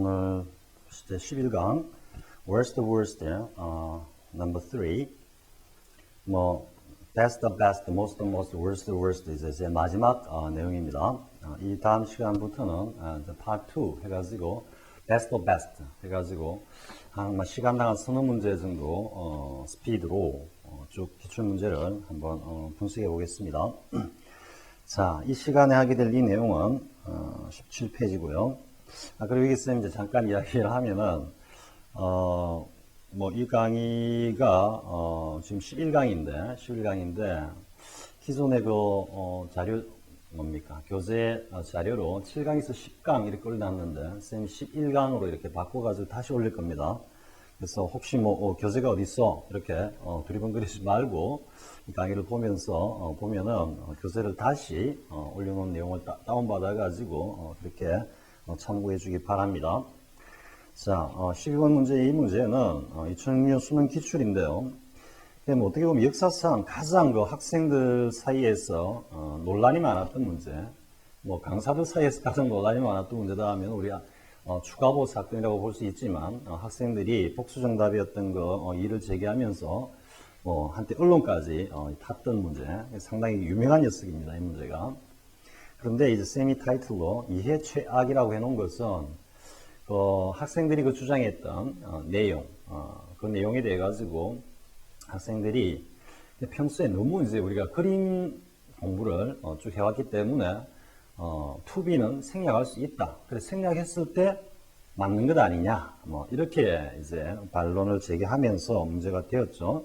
오늘 11강 Worst Worst number 3 Best of Best, Most of Most, Worst Worst 이제 제 마지막 내용입니다. 이 다음 시간부터는 Part 2 해가지고 Best of Best 해가지고 한 시간당 한 서너 문제 정도 스피드로 쭉 기출 문제를 한번 분석해 보겠습니다. 자, 이 시간에 하게 될 이 내용은 17페이지고요. 그리고 여기 쌤 이제 잠깐 이야기를 하면은 이 강의가 지금 11강인데 기존의 그 자료 교재 자료로 7강에서 10강 이렇게 올려놨는데 쌤이 11강으로 이렇게 바꿔가지고 다시 올릴 겁니다. 그래서 혹시 교재가 어디 있어 이렇게 두리번거리지 말고 이 강의를 보면서 보면은 교재를 다시 올려놓은 내용을 다운받아 가지고 그렇게 참고해 주기 바랍니다. 자, 12번 문제 이 문제는 2006년 수능 기출인데요. 어떻게 보면 역사상 가장 그 학생들 사이에서 논란이 많았던 문제, 강사들 사이에서 가장 논란이 많았던 문제다 하면 우리 추가보 사건이라고 볼 수 있지만 학생들이 복수 정답이었던 거 이를 제기하면서 한때 언론까지 탔던 문제, 상당히 유명한 녀석입니다. 이 문제가. 그런데 이제 쌤이 타이틀로 이해 최악이라고 해놓은 것은 학생들이 그 주장했던 내용, 그 내용에 대해 가지고 학생들이 평소에 너무 이제 우리가 그림 공부를 쭉 해왔기 때문에 투비는 생략할 수 있다. 그래서 생략했을 때 맞는 것 아니냐, 이렇게 이제 반론을 제기하면서 문제가 되었죠.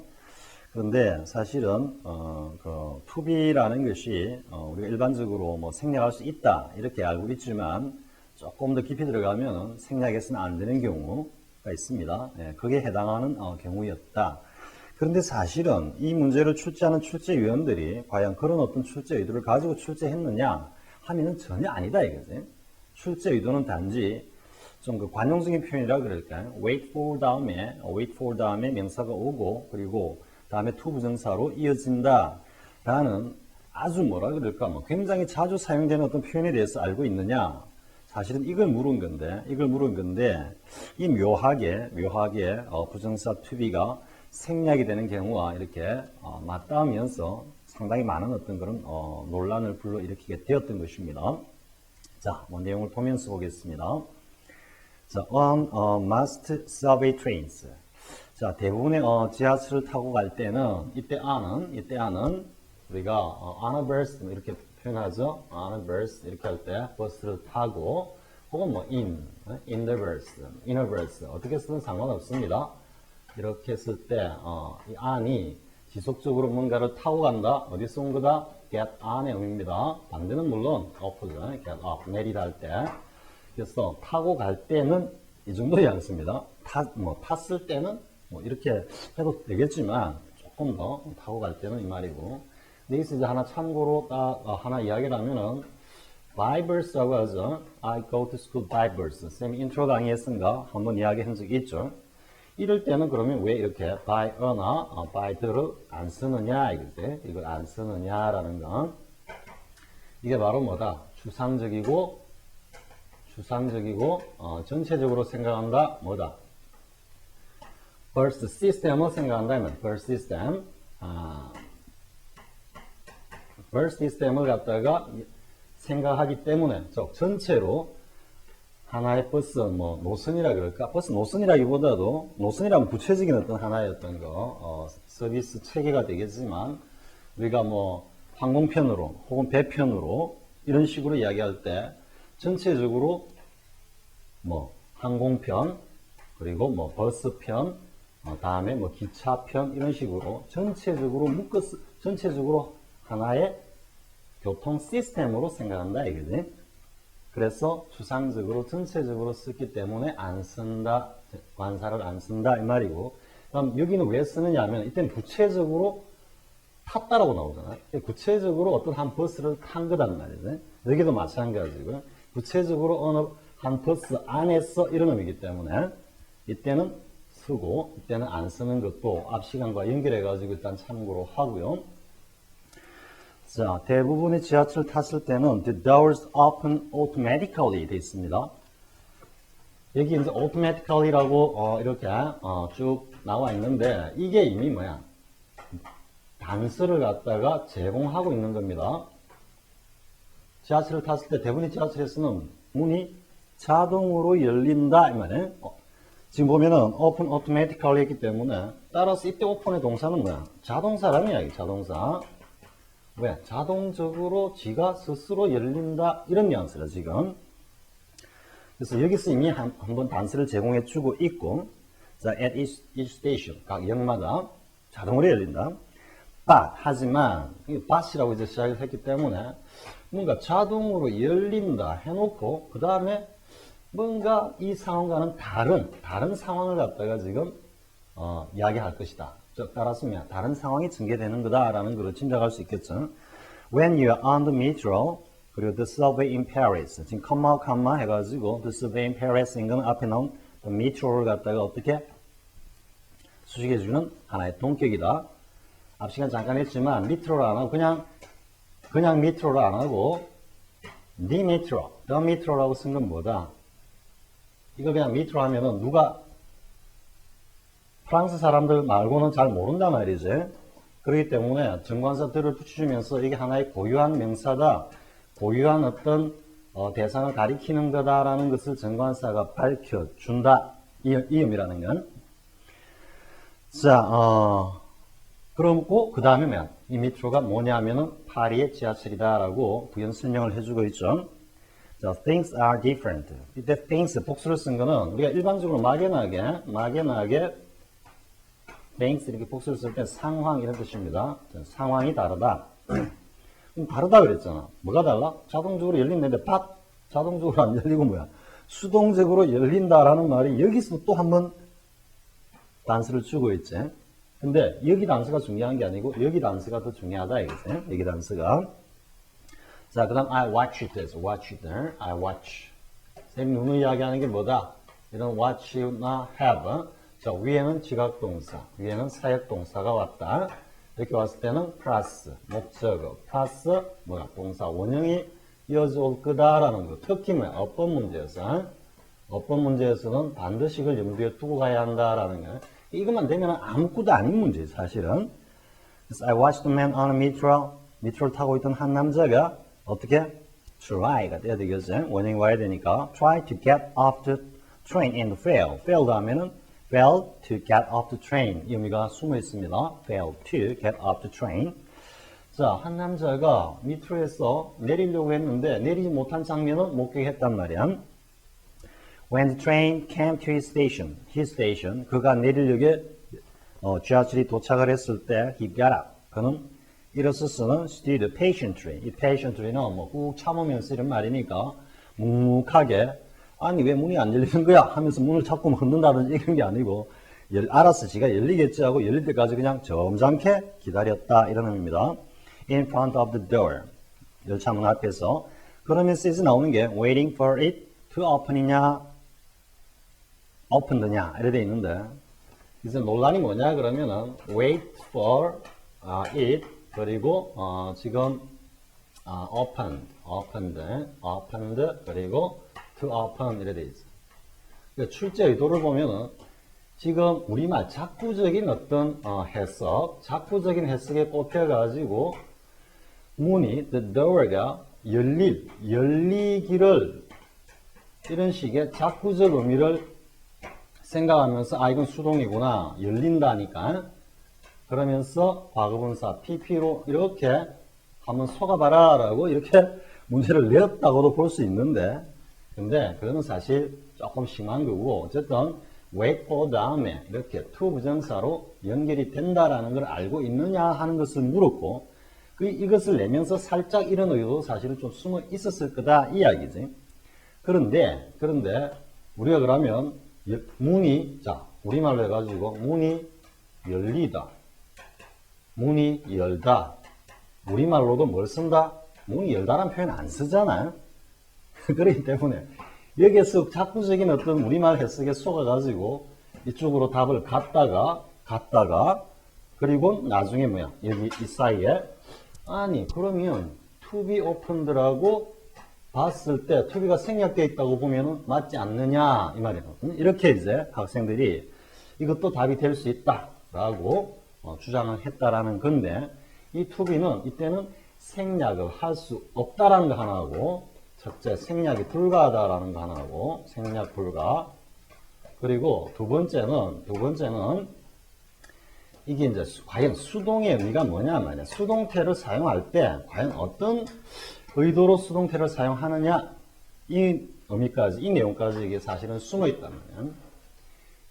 그런데 사실은 그 투비라는 것이 우리가 일반적으로 생략할 수 있다 이렇게 알고 있지만 조금 더 깊이 들어가면 생략해서는 안 되는 경우가 있습니다. 그게 해당하는 경우였다. 그런데 사실은 이 문제를 출제하는 출제위원들이 과연 그런 어떤 출제 의도를 가지고 출제했느냐 하면은 전혀 아니다 이거지. 출제 의도는 단지 좀 그 관용적인 표현이라 그럴까요? wait for 다음에 명사가 오고 그리고 다음에 to 부정사로 이어진다 라는 아주 뭐라 그럴까 굉장히 자주 사용되는 어떤 표현에 대해서 알고 있느냐. 사실은 이걸 물은 건데 이 묘하게 부정사 to-be가 생략이 되는 경우와 이렇게 맞닿으면서 상당히 많은 어떤 그런 논란을 불러일으키게 되었던 것입니다. 자, 내용을 보면서 보겠습니다. 자, on must subway trains. 자, 대부분의 지하철을 타고 갈 때는 이때 안은 우리가 on a bus 이렇게 표현하죠. on a bus 이렇게 할 때 버스를 타고 혹은 in the bus, in a bus 어떻게 쓰든 상관없습니다. 이렇게 했을 때 이 안이 지속적으로 뭔가를 타고 간다. 어디서 온 거다? get on의 의미입니다. 반대는 물론 up죠. get up, 내리다 할 때. 그래서 타고 갈 때는 이 정도지 않습니다. 탔을 때는 이렇게 해도 되겠지만 조금 더 타고 갈 때는 이 말이고. 여기서 이제 하나 참고로 하나 이야기를 하면은 by bus라고 하죠. I go to school by bus. 쌤이 인트로 강의에서인가 한번 이야기한 적이 있죠. 이럴 때는 그러면 왜 이렇게 by a나 by the를 안 쓰느냐 이거지. 이걸 안 쓰느냐라는 건 이게 바로 뭐다? 추상적이고 전체적으로 생각한다 뭐다? burst system을 생각한다면 burst system burst system을 갖다가 생각하기 때문에 전체로 하나의 버스 노선이라 그럴까? 버스 노선이라기보다도 노선이라면 구체적인 어떤 하나의 어떤 서비스 체계가 되겠지만 우리가 항공편으로 혹은 배편으로 이런 식으로 이야기할 때 전체적으로 항공편 그리고 버스편 다음에 기차편 이런 식으로 전체적으로 하나의 교통 시스템으로 생각한다 이거지. 그래서 추상적으로 전체적으로 쓰기 때문에 안 쓴다, 관사를 안 쓴다 이 말이고. 그럼 여기는 왜 쓰느냐 하면 이때는 구체적으로 탔다라고 나오잖아요. 구체적으로 어떤 한 버스를 탄 거단 말이지. 여기도 마찬가지고요. 구체적으로 어느 한 버스 안에서 이런 의미이기 때문에 이때는 쓰고 이때는 안 쓰는 것도 앞 시간과 연결해 가지고 일단 참고로 하고요. 자, 대부분의 지하철을 탔을 때는 the doors open automatically 되어 있습니다. 여기 이제 automatically라고 이렇게 쭉 나와 있는데 이게 이미 뭐야? 단서를 갖다가 제공하고 있는 겁니다. 지하철을 탔을 때 대부분의 지하철에서는 문이 자동으로 열린다 이 말이에요. 지금 보면은 open automatically 했기 때문에 따라서 이때 open의 동사는 뭐야? 자동사라는 이야기, 자동사. 왜? 자동적으로 지가 스스로 열린다 이런 뉘앙스라 지금. 그래서 여기서 이미 한번 단서를 제공해 주고 있고, 자, at each station, 각 역마다 자동으로 열린다. But, 하지만, but이라고 이제 시작을 했기 때문에, 뭔가 자동으로 열린다 해놓고, 그 다음에 뭔가 이 상황과는 다른 상황을 갖다가 지금, 이야기할 것이다. 즉, 따라서 다른 상황이 전개되는 거다라는 걸 짐작할 수 있겠죠. When you are on the metro, 그리고 the subway in Paris. 지금 컴마 해가지고 the subway in Paris인 건 앞에 나온 the metro를 갖다가 어떻게 수식해주는 하나의 동격이다. 앞 시간 잠깐 했지만 metro를 안 하고 그냥 metro를 안 하고 the metro라고 쓴 건 뭐다? 이거 그냥 metro 하면은 누가 프랑스 사람들 말고는 잘 모른단 말이지. 그렇기 때문에 정관사들을 붙여주면서 이게 하나의 고유한 명사다. 고유한 어떤 대상을 가리키는 거다라는 것을 정관사가 밝혀준다. 이 의미라는 건. 자, 그러고 그 다음에 이 메트로가 뭐냐면은 파리의 지하철이다라고 부연 설명을 해주고 있죠. 자, things are different. 이때 things 복수를 쓴 거는 우리가 일반적으로 막연하게 things 이렇게 복수를 쓸 때 상황 이런 뜻입니다. 자, 상황이 다르다. 다르다 그랬잖아. 뭐가 달라? 자동적으로 열린다는데 자동적으로 안 열리고 뭐야? 수동적으로 열린다라는 말이 여기서 또 한 번 단서를 주고 있지. 근데 여기 단서가 중요한 게 아니고 여기 단서가 더 중요하다 이거지. 여기 단서가. 자, 그 다음 I watch there. I watch. 선생님 누누이 이야기하는 게 뭐다? 이런 watch나 have. 자, 위에는 지각동사, 위에는 사역동사가 왔다. 이렇게 왔을 때는 플러스 목적어 플러스 뭐야 동사 원형이 이어져 올 거다라는 거. 특히 뭐야 어법 문제에서는 반드시 이걸 염두에 두고 가야 한다라는 거. 이것만 되면 아무것도 아닌 문제 사실은. 그래서 I watched the man on a metro를 타고 있던 한 남자가 어떻게 try가 돼야 되겠죠. 원형이 와야 되니까 try to get off the train and failed 하면은 failed to get off the train. 이 의미가 숨어 있습니다. failed to get off the train. 자, 한 남자가 미트로에서 내리려고 했는데 내리지 못한 장면을 목격했단 말이야. When the train came to his station, 그가 내리려게 지하철이 도착을 했을 때 he got up. 그는 일어서서는 stood patiently. 이 patiently는 꾹 참으면서 이런 말이니까 묵묵하게 아니 왜 문이 안 열리는 거야 하면서 문을 자꾸 흔든다든지 이런 게 아니고 알아서 지가 열리겠지 하고 열릴 때까지 그냥 점잖게 기다렸다 이런 의미입니다. In front of the door. 열차문 앞에서. 그러면서 이제 나오는 게 waiting for it to open이냐 opened냐 이렇게 돼 있는데 이제 논란이 뭐냐 그러면은 wait for it 그리고 지금 opened 그리고 to open 이렇게 돼 있어. 그러니까 출제 의도를 보면은 지금 우리말 작부적인 어떤 작부적인 해석에 꼽혀가지고 문이 the door가 열리기를 이런 식의 작부적 의미를 생각하면서 이건 수동이구나 열린다니까 그러면서 과거분사 pp로 이렇게 한번 속아봐라 라고 이렇게 문제를 내었다고도 볼 수 있는데 근데 그거는 사실 조금 심한 거고 어쨌든 wait for 다음에 이렇게 to 부정사로 연결이 된다라는 걸 알고 있느냐 하는 것을 물었고 이것을 내면서 살짝 이런 의도도 사실은 좀 숨어 있었을 거다 이야기지. 그런데 우리가 그러면 문이 우리말로 해가지고 문이 열리다 문이 열다 우리말로도 뭘 쓴다? 문이 열다라는 표현 안 쓰잖아요. 그렇기 때문에 여기에서 작부적인 어떤 우리말 해석에 속아가지고 이쪽으로 답을 갔다가 그리고 나중에 뭐야 여기 이 사이에 아니 그러면 to be opened라고 봤을 때 투비가 생략되어 있다고 보면은 맞지 않느냐 이 말이에요. 이렇게 이제 학생들이 이것도 답이 될 수 있다라고 주장을 했다라는 건데 이 투비는 이때는 생략을 할 수 없다라는 거 하나하고 첫째 생략이 불가하다라는 거 하나하고 생략 불가 그리고 두 번째는 이게 이제 과연 수동의 의미가 뭐냐 말이야. 수동태를 사용할 때 과연 어떤 의도로 수동태를 사용하느냐 이 의미까지 이 내용까지 이게 사실은 숨어 있단 말이야.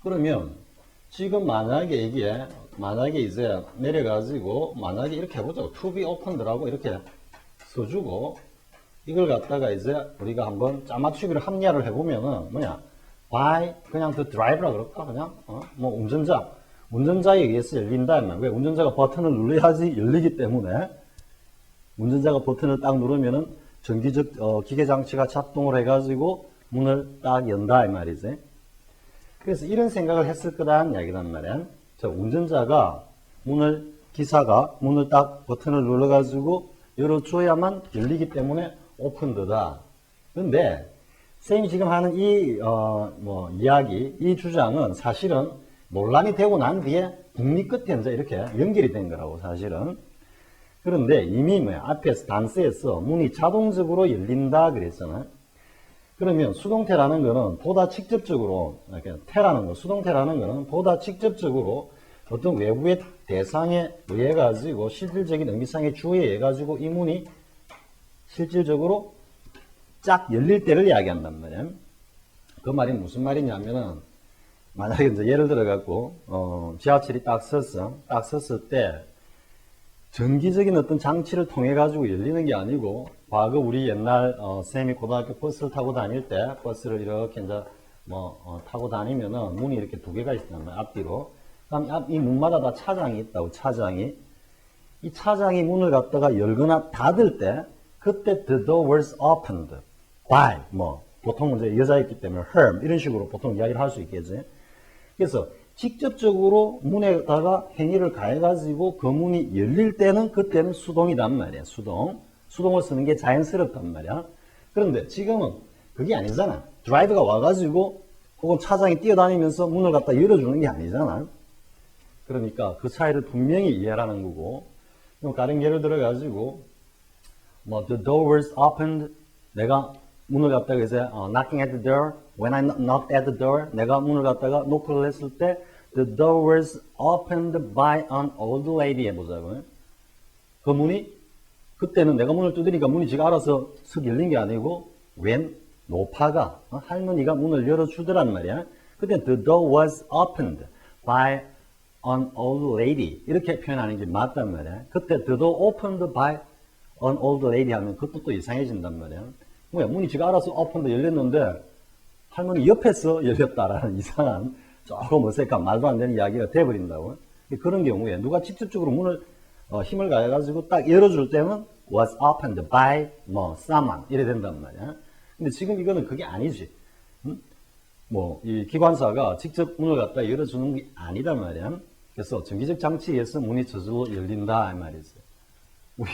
그러면 지금 만약에 이제 내려가지고 만약에 이렇게 해보죠. To be opened라고 이렇게 써주고 이걸 갖다가 이제 우리가 한번 짜맞추기를 합리화를 해보면은 뭐냐 by 그냥 the driver라 그럴까 그냥 뭐 운전자에 의해서 열린다. 왜 운전자가 버튼을 눌러야지 열리기 때문에 운전자가 버튼을 딱 누르면은 전기적 기계 장치가 작동을 해가지고 문을 딱 연다 이 말이지. 그래서 이런 생각을 했을 거다는 이야기란 말이야. 기사가 문을 딱 버튼을 눌러가지고 열어줘야만 열리기 때문에 오픈드다. 근데 선생님이 지금 하는 이야기, 이 주장은 사실은 논란이 되고 난 뒤에 국리 끝에 이제 이렇게 연결이 된 거라고 사실은. 그런데 이미 앞에서 단서에서 문이 자동적으로 열린다 그랬잖아요. 그러면 수동태라는 거는 보다 직접적으로 수동태라는 거는 보다 직접적으로 어떤 외부의 대상에 의해 가지고 실질적인 의미상의 주어에 의해 가지고 이 문이 실질적으로 쫙 열릴 때를 이야기한단 말이에요. 그 말이 무슨 말이냐면은 만약에 이제 예를 들어 갖고 지하철이 딱 섰을 때 전기적인 어떤 장치를 통해 가지고 열리는 게 아니고 과거 우리 옛날 쌤이 고등학교 버스를 타고 다닐 때 버스를 이렇게 이제 타고 다니면은 문이 이렇게 두 개가 있단 말이에요. 앞뒤로. 그럼 이 문마다 다 차장이 있다고 차장이. 이 차장이 문을 갖다가 열거나 닫을 때 그때 the door was opened by 보통 이제 여자였기 때문에 her 이런 식으로 보통 이야기를 할 수 있겠지. 그래서 직접적으로 문에다가 행위를 가해가지고 그 문이 열릴 때는 그때는 수동이란 말이야. 수동을 쓰는 게 자연스럽단 말이야. 그런데 지금은 그게 아니잖아. 드라이버가 와가지고 혹은 차장이 뛰어다니면서 문을 갖다 열어주는 게 아니잖아. 그러니까 그 차이를 분명히 이해하라는 거고. 그럼 다른 예를 들어가지고 the door was opened. 내가 문을 갖다가 이제 knocking at the door. When I knocked at the door, 내가 문을 갖다가 노크를 했을 때 the door was opened by an old lady 해보자고요. 그 문이 그때는 내가 문을 두드리니까 문이 지가 알아서 슥 열린 게 아니고 웬 노파가 할머니가 문을 열어주더란 말이야. 그때 the door was opened by an old lady 이렇게 표현하는 게 맞단 말이야. 그때 the door opened by an old lady 하면 그것도 또 이상해진단 말이야. 뭐야 문이 지가 알아서 opened 열렸는데 할머니 옆에서 열렸다라는 이상한 조금 어색한 말도 안 되는 이야기가 돼버린다고. 그런 경우에 누가 직접적으로 문을 힘을 가해가지고 딱 열어줄 때는 was opened by someone 이래 된단 말이야. 근데 지금 이거는 그게 아니지. 이 기관사가 직접 문을 갖다 열어주는 게 아니단 말이야. 그래서 전기적 장치에 의해서 문이 저절로 열린다 이 말이지. 우리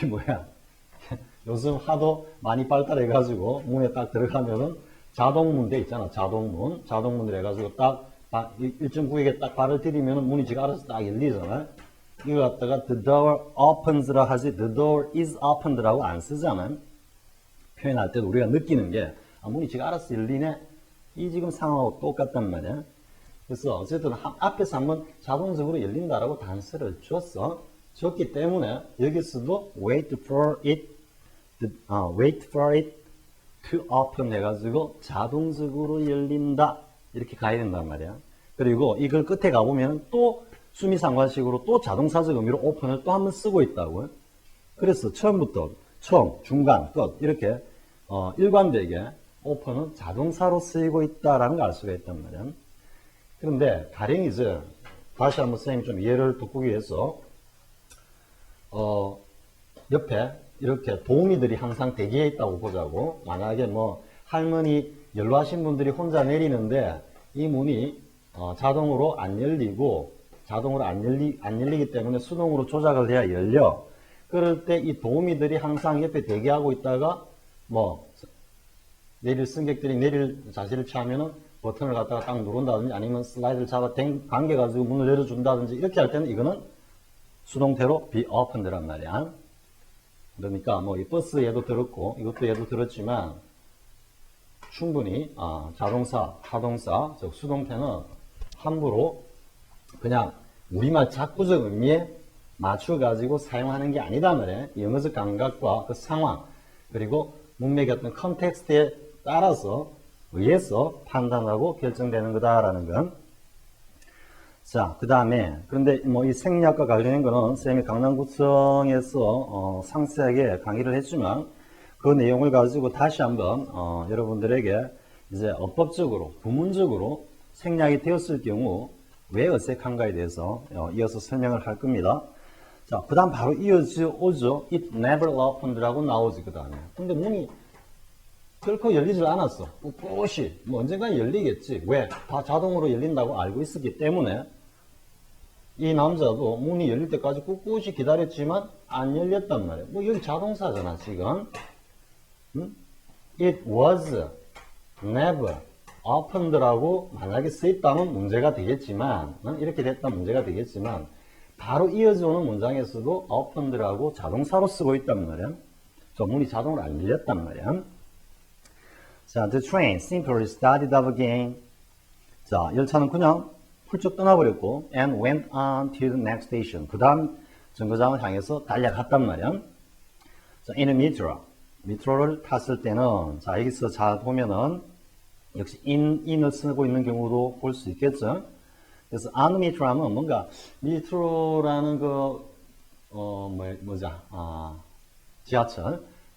요즘 하도 많이 발달해가지고 문에 딱 들어가면은 자동문 돼 있잖아. 자동문을 해가지고 딱 일정 구역에 딱 발을 들이면 문이 지가 알아서 딱 열리잖아. 이걸 갖다가 the door opens라 하지 the door is opened라고 안 쓰잖아. 표현할 때도 우리가 느끼는 게 문이 지가 알아서 열리네. 이 지금 상황하고 똑같단 말이야. 그래서 어쨌든 앞에서 한번 자동적으로 열린다라고 단서를 줬기 때문에 여기서도 wait for it to open 해가지고 자동적으로 열린다 이렇게 가야 된단 말이야. 그리고 이걸 끝에 가보면 또 수미상관식으로 또 자동사적 의미로 open을 또 한번 쓰고 있다고요. 그래서 처음, 중간, 끝 이렇게 일관되게 open은 자동사로 쓰이고 있다라는 걸 알 수가 있단 말이야. 그런데 가령 이제 다시 한번 선생님이 좀 이해를 돋보기 위해서 옆에 이렇게 도우미들이 항상 대기해 있다고 보자고. 만약에 할머니 연로하신 분들이 혼자 내리는데 이 문이 자동으로 안 열리고 안 열리기 때문에 수동으로 조작을 해야 열려. 그럴 때 이 도우미들이 항상 옆에 대기하고 있다가 내릴 승객들이 내릴 자세를 취하면은 버튼을 갖다가 딱 누른다든지 아니면 슬라이드를 잡아 당겨가지고 문을 열어준다든지 이렇게 할 때는 이거는 수동태로 be opened란 말이야. 그러니까 뭐 이 버스 얘도 들었고 이것도 얘도 들었지만 충분히 자동사, 타동사, 즉 수동태는 함부로 그냥 우리말 작부적 의미에 맞춰가지고 사용하는 게 아니다 말이야. 영어적 감각과 그 상황 그리고 문맥의 어떤 컨텍스트에 따라서 의해서 판단하고 결정되는 거다라는 건. 자, 그 다음에 그런데 뭐 이 생략과 관련된 거는 쌤이 강남구청에서 상세하게 강의를 했지만 그 내용을 가지고 다시 한번 여러분들에게 이제 어법적으로 부문적으로 생략이 되었을 경우 왜 어색한가에 대해서 이어서 설명을 할 겁니다. 자, 그 다음 바로 이어져 오죠. It never opened라고 나오지, 그 다음에. 근데 문이 결코 열리질 않았어. 꿋꿋이. 뭐 언젠가 열리겠지. 왜? 다 자동으로 열린다고 알고 있었기 때문에 이 남자도 문이 열릴 때까지 꿋꿋이 기다렸지만 안 열렸단 말이야. 뭐 여기 자동사잖아, 지금. It was never opened라고 만약에 쓰였다면 문제가 되겠지만 이렇게 됐다면 문제가 되겠지만 바로 이어져 오는 문장에서도 opened라고 자동사로 쓰고 있단 말이야. 저 문이 자동으로 안 열렸단 말이야. 자, the train simply started up again. 자, 열차는 그냥 훌쩍 떠나버렸고 and went on to the next station. 그 다음 정거장을 향해서 달려갔단 말이야. 자, in a metro. 미트로를 탔을 때는 자, 여기서 잘 보면은 역시 in을 쓰고 있는 경우도 볼 수 있겠죠. 그래서 on metro 하면 뭔가 미트로라는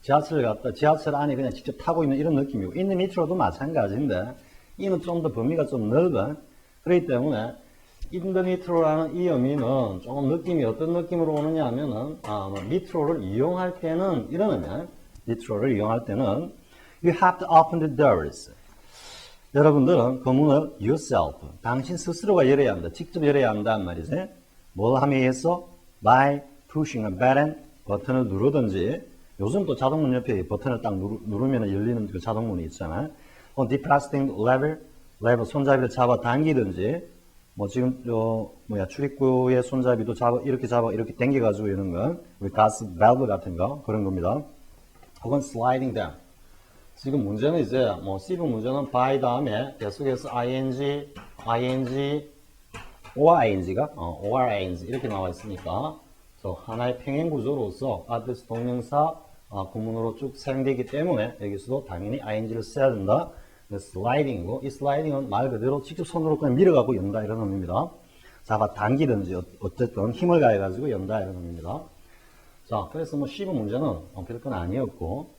지하철 안에 그냥 직접 타고 있는 이런 느낌이고, in the metro도 마찬가지인데, 이는 좀 더 범위가 좀 넓은, 그렇기 때문에, in the metro라는 이 의미는 조금 느낌이 어떤 느낌으로 오느냐 하면은, 미트로를 이용할 때는, 이런 의미, 미트로를 이용할 때는, you have to open the doors. 여러분들은 그 문을 yourself, 당신 스스로가 열어야 한다. 직접 열어야 한다는 말이지. 뭘 함에 의해서? by pushing a button, 버튼을 누르든지, 요즘 또 자동문 옆에 버튼을 딱 누르면 열리는 그 자동문이 있잖아요. depressing lever, 손잡이를 잡아 당기든지, 뭐 지금 출입구의 손잡이도 이렇게 당겨가지고 이런 건, 우리 가스 밸브 같은 거, 그런 겁니다. 혹은 sliding down. 지금 문제는 이제, C 부 문제는 by 다음에 계속해서 ing, or ing, 이렇게 나와 있으니까, 하나의 평행 구조로서 아드레스 동명사 구문으로 쭉 사용되기 때문에 여기서도 당연히 ing를 써야 된다. 슬라이딩이고, 이 슬라이딩은 말 그대로 직접 손으로 그냥 밀어가고 연다 이런 의미입니다. 잡아 당기든지 어쨌든 힘을 가해가지고 연다 이런 의미입니다. 자, 그래서 C 부 문제는 별건 아니었고,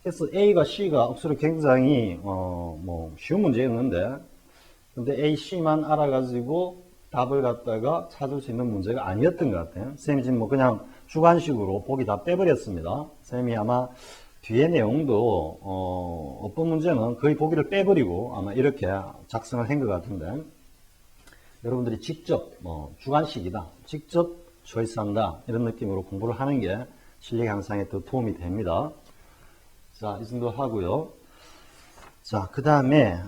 그래서 A가 C가 억수로 굉장히 쉬운 문제였는데, 근데 A, C만 알아가지고 답을 갖다가 찾을 수 있는 문제가 아니었던 것 같아요. 쌤이 지금 그냥 주관식으로 보기 다 빼버렸습니다. 쌤이 아마 뒤에 내용도 어떤 문제는 거의 보기를 빼버리고 아마 이렇게 작성을 한 것 같은데, 여러분들이 직접 주관식이다, 직접 초이스한다 이런 느낌으로 공부를 하는 게 실력 향상에 더 도움이 됩니다. 자, 이 정도 하고요. 자, 그 다음에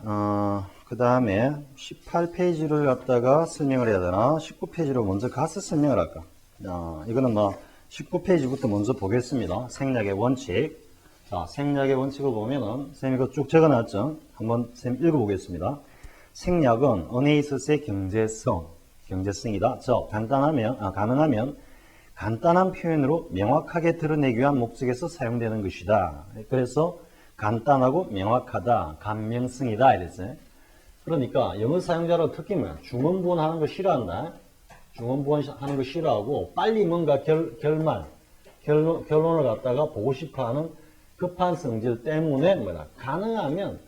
18페이지를 갖다가 설명을 해야 되나? 19페이지로 먼저 가서 설명을 할까? 이거는 19페이지부터 먼저 보겠습니다. 생략의 원칙. 자, 생략의 원칙을 보면은, 쌤이 이거 쭉 적어놨죠? 한번 쌤 읽어보겠습니다. 생략은 언어에 있어서의 경제성이다. 가능하면 간단한 표현으로 명확하게 드러내기 위한 목적에서 사용되는 것이다. 그래서 간단하고 명확하다, 감명성이다 이랬어요. 그러니까 영어 사용자로 특히 뭐야? 중원부원 하는 거 싫어한다. 중원부원 하는 거 싫어하고 빨리 뭔가 결론을 갖다가 보고 싶어하는 급한 성질 때문에 가능하면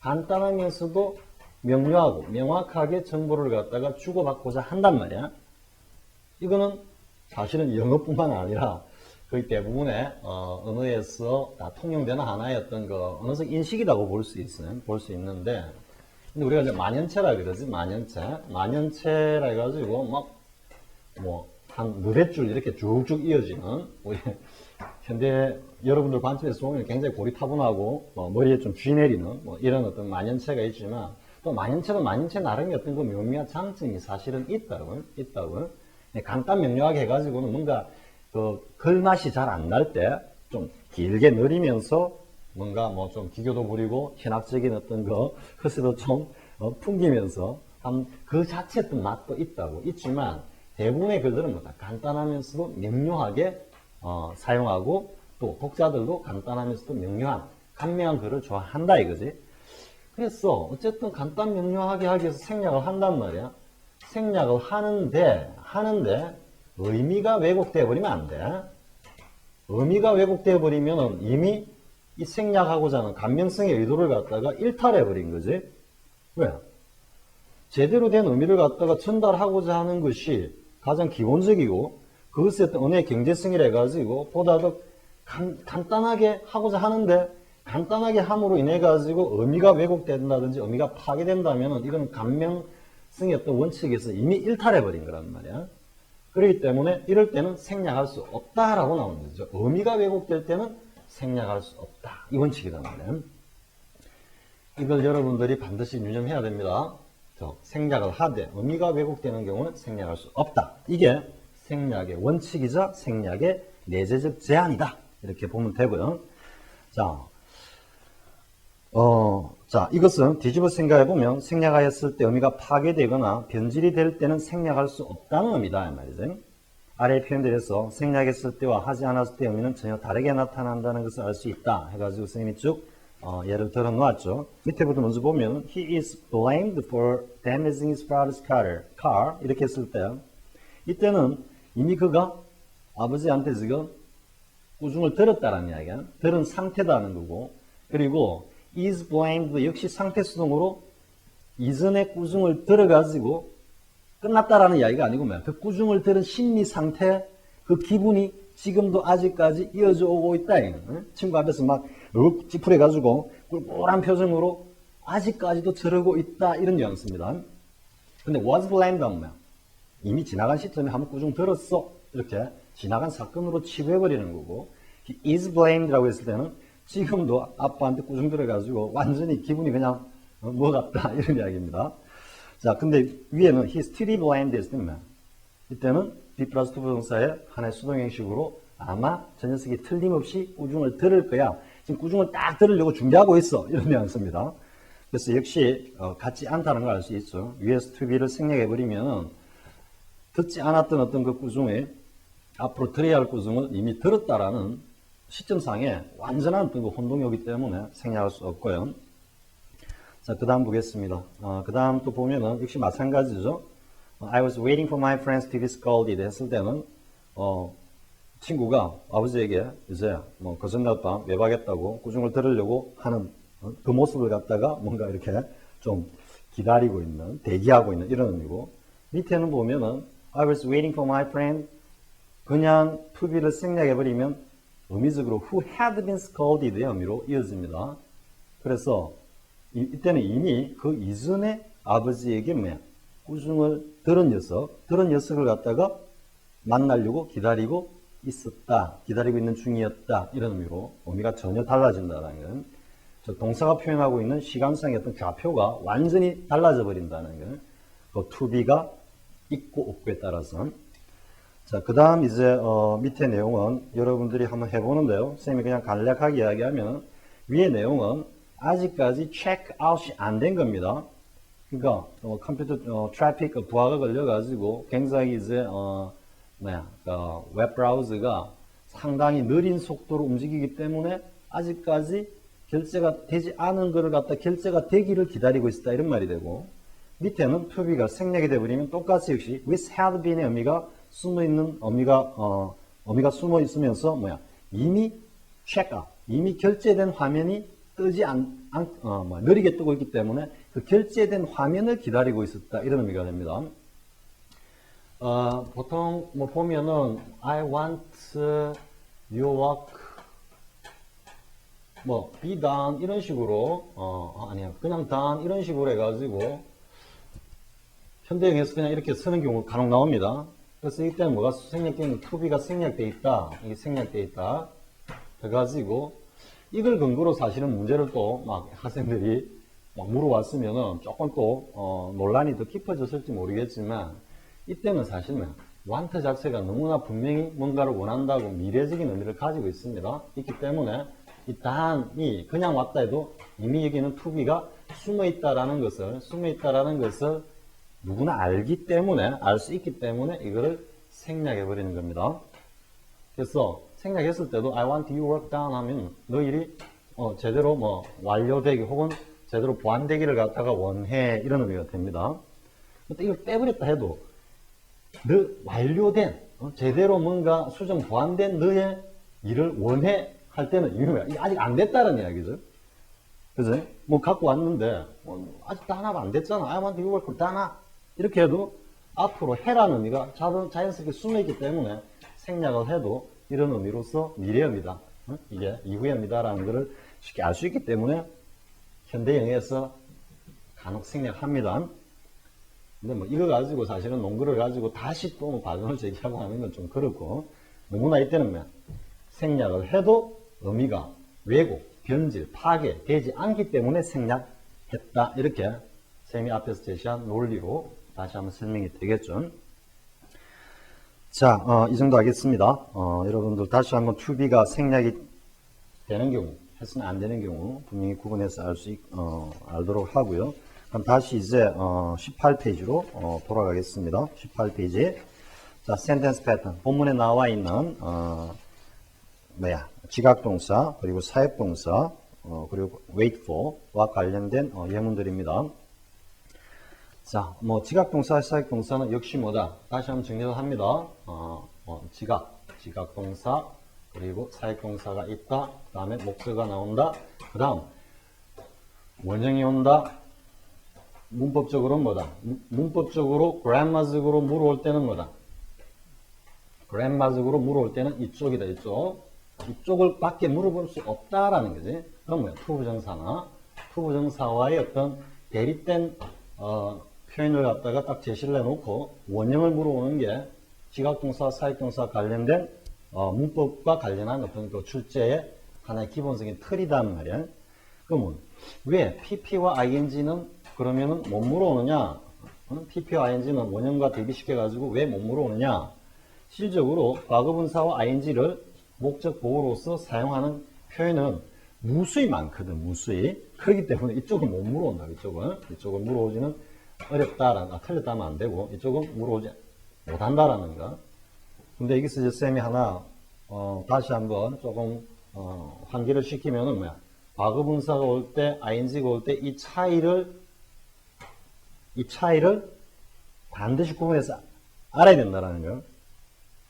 간단하면서도 명료하고 명확하게 정보를 갖다가 주고받고자 한단 말이야. 이거는 사실은 영어뿐만 아니라 거의 대부분의 언어에서 다 통용되는 하나의 어떤 언어적 인식이라고 볼 수 있어요. 볼 수 있는데, 근데 우리가 이제 만연체라 그러지, 만연체라 해가지고 한 너댓줄 이렇게 쭉쭉 이어지는 우리 현대 여러분들 관점에서 보면 굉장히 고리타분하고 머리에 좀 쥐내리는 이런 어떤 만연체가 있지만 또 만연체도 만연체 나름의 어떤 그 묘미와 장점이 사실은 있다고. 간단 명료하게 해가지고는 뭔가 그 글맛이 잘 안 날 때 좀 길게 느리면서 뭔가 뭐 좀 기교도 부리고 현학적인 어떤 그 흐스도 좀 풍기면서 그 자체의 어떤 맛도 있지만 대부분의 글들은 뭐다 간단하면서도 명료하게 사용하고 또 독자들도 간단하면서도 명료한 간명한 글을 좋아한다 이거지. 그래서 어쨌든 간단 명료하게 하기 위해서 생략을 한단 말이야. 생략을 하는데 의미가 왜곡되어 버리면 안 돼. 의미가 왜곡되어 버리면 이미 이 생략하고자 하는 감명성의 의도를 갖다가 일탈해 버린 거지. 왜? 제대로 된 의미를 갖다가 전달하고자 하는 것이 가장 기본적이고 그것의 어떤 언어의 경제성이라 해가지고 보다 더 간단하게 하고자 하는데 간단하게 함으로 인해 가지고 의미가 왜곡된다든지 의미가 파괴된다면 이건 감명성의 어떤 원칙에서 이미 일탈해 버린 거란 말이야. 그렇기 때문에 이럴 때는 생략할 수 없다라고 나오는 거죠. 의미가 왜곡될 때는 생략할 수 없다. 이 원칙이란 말이에요. 이걸 여러분들이 반드시 유념해야 됩니다. 생략을 하되 의미가 왜곡되는 경우는 생략할 수 없다. 이게 생략의 원칙이자 생략의 내재적 제한이다. 이렇게 보면 되고요. 자, 이것은 뒤집어 생각해 보면 생략하였을 때 의미가 파괴되거나 변질이 될 때는 생략할 수 없다는 의미다. 이 말이죠. 아래 표현들에서 생략했을 때와 하지 않았을 때 의미는 전혀 다르게 나타난다는 것을 알 수 있다. 해가지고 선생님이 쭉 예를 들어 놓았죠. 밑에부터 먼저 보면 He is blamed for damaging his brother's car 이렇게 했을 때 이때는 이미 그가 아버지한테 지금 꾸중을 들었다는 이야기야. 들은 상태다는 거고 그리고 is blamed 역시 상태 수동으로 이전에 꾸중을 들어가지고 끝났다라는 이야기가 아니고 그 꾸중을 들은 심리 상태 그 기분이 지금도 아직까지 이어져 오고 있다. 친구 앞에서 막 찌푸려가지고 꿀꿀한 표정으로 아직까지도 저러고 있다. 이런 뉘앙스입니다. 근데 was blamed 하면 이미 지나간 시점에 한번 꾸중 들었어. 이렇게 지나간 사건으로 치부해버리는 거고 he is blamed라고 했을 때는 지금도 아빠한테 꾸중 들어가지고 완전히 기분이 그냥 뭐 같다. 이런 이야기입니다. 자, 근데 위에는 he still blamed 했을 때는 이때는 be 플러스 부동사의 하나의 수동 형식으로 아마 저 녀석이 틀림없이 꾸중을 들을 거야. 지금 꾸중을 딱 들으려고 준비하고 있어. 이런 뉘앙스입니다. 그래서 역시 같지 않다는 걸 알 수 있죠. 위에서 to be를 생략해버리면 듣지 않았던 어떤 그 꾸중에 앞으로 들어야 할 꾸중을 이미 들었다라는 시점상에 완전한 어떤 그 혼동이기 때문에 생략할 수 없고요. 자, 그 다음 보겠습니다. 그 다음 또 보면은 역시 마찬가지죠. I was waiting for my friends to be scolded 했을 때는 친구가 아버지에게 이제 뭐 그 전날 밤 외박했다고 꾸중을 들으려고 하는 그 모습을 갖다가 뭔가 이렇게 좀 기다리고 있는 대기하고 있는 이런 의미고 밑에는 보면은 I was waiting for my friend 그냥 to be를 생략해버리면 의미적으로 who had been scolded의 의미로 이어집니다. 그래서 이때는 이미 그 이전에 아버지에게 꾸중을 들은 녀석을 갖다가 만나려고 기다리고 있었다. 기다리고 있는 중이었다. 이런 의미로 의미가 전혀 달라진다는 건 동사가 표현하고 있는 시간상의 어떤 좌표가 완전히 달라져 버린다는 건 그 to be가 있고 없고에 따라서 자, 그 다음 이제 밑에 내용은 여러분들이 한번 해보는데요. 선생님이 그냥 간략하게 이야기하면 위의 내용은 아직까지 체크아웃이 안 된 겁니다. 그러니까 컴퓨터 트래픽 부하가 걸려가지고 굉장히 이제 웹 브라우저가 상당히 느린 속도로 움직이기 때문에 아직까지 결제가 되지 않은 것을 갖다 결제가 되기를 기다리고 있다 이런 말이 되고 밑에는 to be가 생략이 되어버리면 똑같이 역시 with had been의 의미가 숨어 있는 의미가 숨어 있으면서 이미 체크아웃 이미 결제된 화면이 뜨지 느리게 뜨고 있기 때문에 그 결제된 화면을 기다리고 있었다 이런 의미가 됩니다. 보통 보면은 I want your work be done 이런 식으로 아니야 그냥 done 이런 식으로 해가지고 현대형에서 그냥 이렇게 쓰는 경우 간혹 나옵니다. 그래서 이때는 뭐가 생략되어 있는 to be가 생략되어 있다. 이게 생략되어 있다. 해가지고 이걸 근거로 사실은 문제를 또 막 학생들이 막 물어왔으면은 조금 또 논란이 더 깊어졌을지 모르겠지만 이때는 사실은 want 자체가 너무나 분명히 뭔가를 원한다고 미래적인 의미를 가지고 있습니다. 있기 때문에 이 단이 그냥 왔다 해도 이미 여기는 to be가 숨어 있다라는 것을 누구나 알기 때문에 알 수 있기 때문에 이거를 생략해 버리는 겁니다. 그래서 생략했을 때도 I want you work done 하면 너 일이 제대로 뭐 완료되기 혹은 제대로 보완되기를 갖다가 원해 이런 의미가 됩니다. 근데 이걸 빼버렸다 해도 너 완료된 제대로 뭔가 수정 보완된 너의 일을 원해 할 때는 이유가 아직 안 됐다는 이야기죠. 그죠? 뭐 갖고 왔는데 아직 다 하나가 안 됐잖아. I want you work done 이렇게 해도 앞으로 해라는 의미가 자연스럽게 숨어있기 때문에 생략을 해도 이런 의미로서 미래입니다. 이게 이후의 의미다라는 것을 쉽게 알 수 있기 때문에 현대영어에서 간혹 생략합니다. 근데 뭐 이거 가지고 사실은 논거를 가지고 다시 또 반론을 제기하고 하는 건 좀 그렇고 너무나 이때는 생략을 해도 의미가 왜곡, 변질, 파괴되지 않기 때문에 생략했다. 이렇게 쌤이 앞에서 제시한 논리로 다시 한번 설명이 되겠죠. 자, 이 정도 하겠습니다. 여러분들 다시 한번 to be가 생략이 되는 경우, 했으면 안 되는 경우 분명히 구분해서 알도록 하고요. 그럼 다시 이제 18페이지로 돌아가겠습니다. 18페이지. 자, sentence pattern. 본문에 나와 있는 지각동사, 그리고 사역동사, 그리고 wait for와 관련된 예문들입니다. 자, 뭐 지각동사, 사역동사는 역시 뭐다? 다시 한번 정리를 합니다. 지각동사, 그리고 사역동사가 있다. 그 다음에 목적어가 나온다. 그 다음 원형이 온다. 문법적으로는 뭐다? 문법적으로 그래머적으로 물어올 때는 뭐다? 그래머적으로 물어올 때는 이쪽이다. 이쪽을 밖에 물어볼 수 없다라는 거지. 그럼 뭐야? 투부정사나 투부정사와의 어떤 대립된 표현을 갖다가 딱 제시를 해놓고 원형을 물어오는 게 지각동사, 사역동사 관련된 문법과 관련한 어떤 그 출제의 하나의 기본적인 틀이단 말이야. 그러면 왜 pp와 ing는 그러면은 못 물어오느냐? pp와 ing는 원형과 대비시켜가지고 왜 못 물어오느냐? 실적으로 과거분사와 ing를 목적 보호로서 사용하는 표현은 무수히 많거든, 무수히. 그렇기 때문에 이쪽은 못 물어온다, 이쪽은 물어오지는 어렵다라는, 틀렸다면 안 되고, 이쪽은 물어오지 못한다라는 거. 근데 여기서 이제 쌤이 하나, 다시 한번 조금, 환기를 시키면은 뭐야? 과거분사가 올 때, ing가 올 때 이 차이를 반드시 구분해서 알아야 된다라는 거.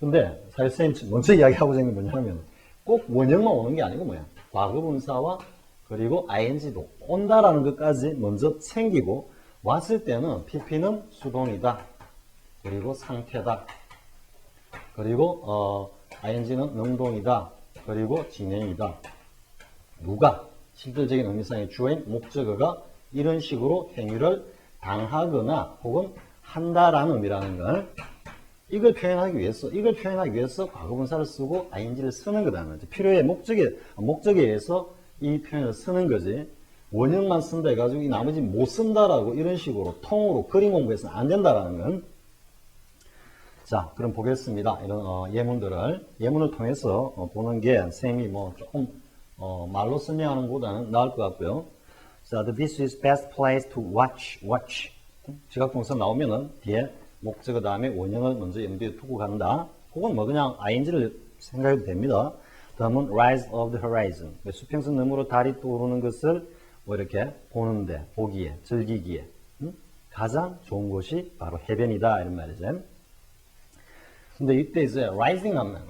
근데 사실 쌤이 먼저 이야기하고자 하는 게 뭐냐면 꼭 원형만 오는 게 아니고 뭐야? 과거분사와 그리고 ing도 온다라는 것까지 먼저 챙기고 왔을 때는 pp는 수동이다. 그리고 상태다. 그리고 ing는 능동이다. 그리고 진행이다. 누가 실질적인 의미상의 주어인 목적어가 이런 식으로 행위를 당하거나 혹은 한다라는 의미라는 걸 이걸 표현하기 위해서 과거분사를 쓰고 ing를 쓰는 거다. 필요의 목적에 의해서 이 표현을 쓰는 거지. 원형만 쓴다 해가지고 이 나머지 못 쓴다라고 이런 식으로 통으로 그림 공부해서는 안 된다라는 건. 자, 그럼 보겠습니다. 이런 예문을 통해서 보는 게 쌤이 뭐 조금 말로 설명하는 것보다는 나을 것 같고요. 자, this is best place to watch. 지각동사 나오면은 뒤에 목적어 다음에 원형을 먼저 염두에 두고 간다. 혹은 뭐 그냥 ing를 생각해도 됩니다. 다음은 rise of the horizon. 수평선 너머로 달이 떠오르는 것을 뭐 이렇게 보는데, 보기에, 즐기기에 가장 좋은 곳이 바로 해변이다 이런 말이죠. 근데 이때 이제 rising 하면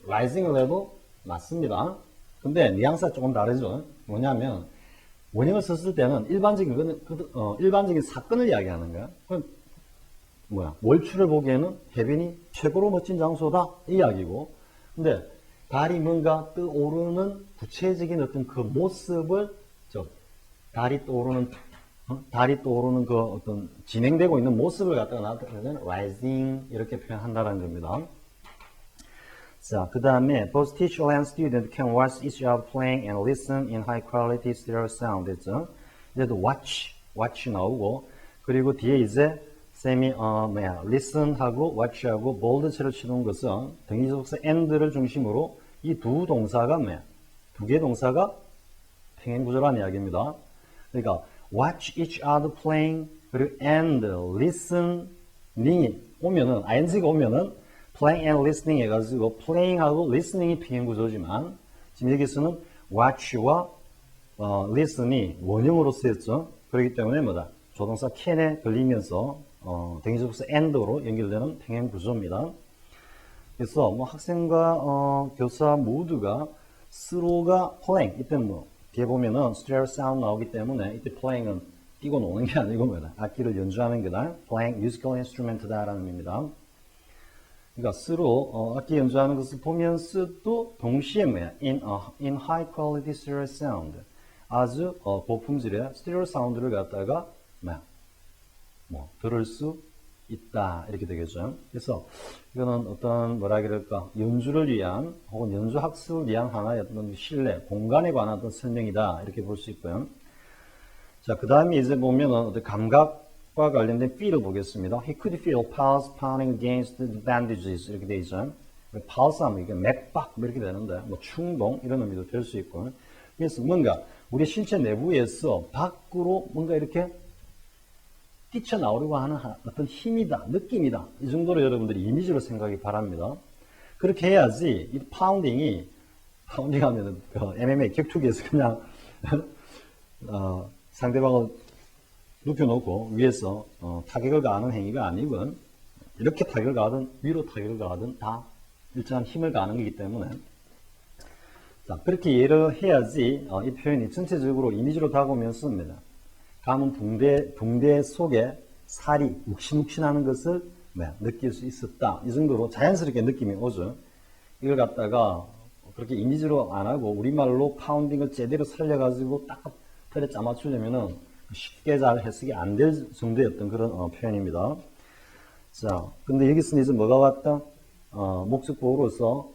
rising을 해도 맞습니다. 근데 뉘앙스가 조금 다르죠. 뭐냐면 원형을 썼을 때는 일반적인 사건을 이야기하는 거야. 그럼 월출을 보기에는 해변이 최고로 멋진 장소다 이 이야기고, 근데 달이 뭔가 떠오르는 구체적인 어떤 그 모습을 달이 떠오르는 그 어떤 진행되고 있는 모습을 갖다가 나타내는 rising 이렇게 표현한다는 겁니다. 자, 그 다음에 both teacher and student can watch each other playing and listen in high quality stereo sound 됐죠. 이제도 watch 나오고 그리고 뒤에 이제 쌤이 listen하고 watch하고 bold처럼 치는 것은 등기속사 and를 중심으로 이 두 동사가 두 개의 동사가 평행구조라는 이야기입니다. 그러니까 watch each other playing 그리고 and listening이 오면은 ing가 오면은 playing and listening 해가지고 playing하고 listening이 평행구조지만 지금 여기서는 watch와 listen이 원형으로 쓰였죠. 그렇기 때문에 조동사 can에 걸리면서 등기속사 and로 연결되는 평행구조입니다. 그래서 학생과 교사 모두가 스로가 playing 이때는 뒤에 보면은 스테레오 사운드 나오기 때문에 이때 playing은 뛰고 노는 게 아니고 악기를 연주하는 거다. playing musical instrument다라는 의미입니다. 그러니까 스로 악기 연주하는 것을 보면서도 동시에 in high quality stereo sound 아주 고품질의 스테레오 사운드를 갖다가 들을 수 있다 이렇게 되겠죠. 그래서 이거는 어떤 연주를 위한 혹은 연주 학습을 위한 하나의 어떤 실내 공간에 관한 어떤 설명이다 이렇게 볼 수 있고요. 자, 그 다음에 이제 보면은 어떤 감각과 관련된 feel을 보겠습니다. He could feel pulse pounding against the bandages 이렇게 돼 있죠. pulse 하면 이게 맥박 이렇게 되는데 충동 이런 의미도 될 수 있고. 그래서 뭔가 우리 신체 내부에서 밖으로 뭔가 이렇게 뛰쳐나오려고 하는 어떤 힘이다, 느낌이다. 이 정도로 여러분들이 이미지로 생각이 바랍니다. 그렇게 해야지 이 파운딩 하면은 MMA 격투기에서 그냥 상대방을 눕혀놓고 위에서 타격을 가하는 행위가 아니고 이렇게 타격을 가하든 위로 타격을 가하든 다 일정한 힘을 가하는 거기 때문에 자, 그렇게 이해를 해야지 이 표현이 전체적으로 이미지로 다가오면서 씁니다. 가문 붕대 속에 살이 욱신욱신하는 것을 느낄 수 있었다. 이 정도로 자연스럽게 느낌이 오죠. 이걸 갖다가 그렇게 이미지로 안 하고 우리말로 파운딩을 제대로 살려가지고 딱 틀에 짜맞추려면은 쉽게 잘 해석이 안 될 정도였던 그런 표현입니다. 자, 근데 여기서는 이제 뭐가 왔다? 목적 보호로서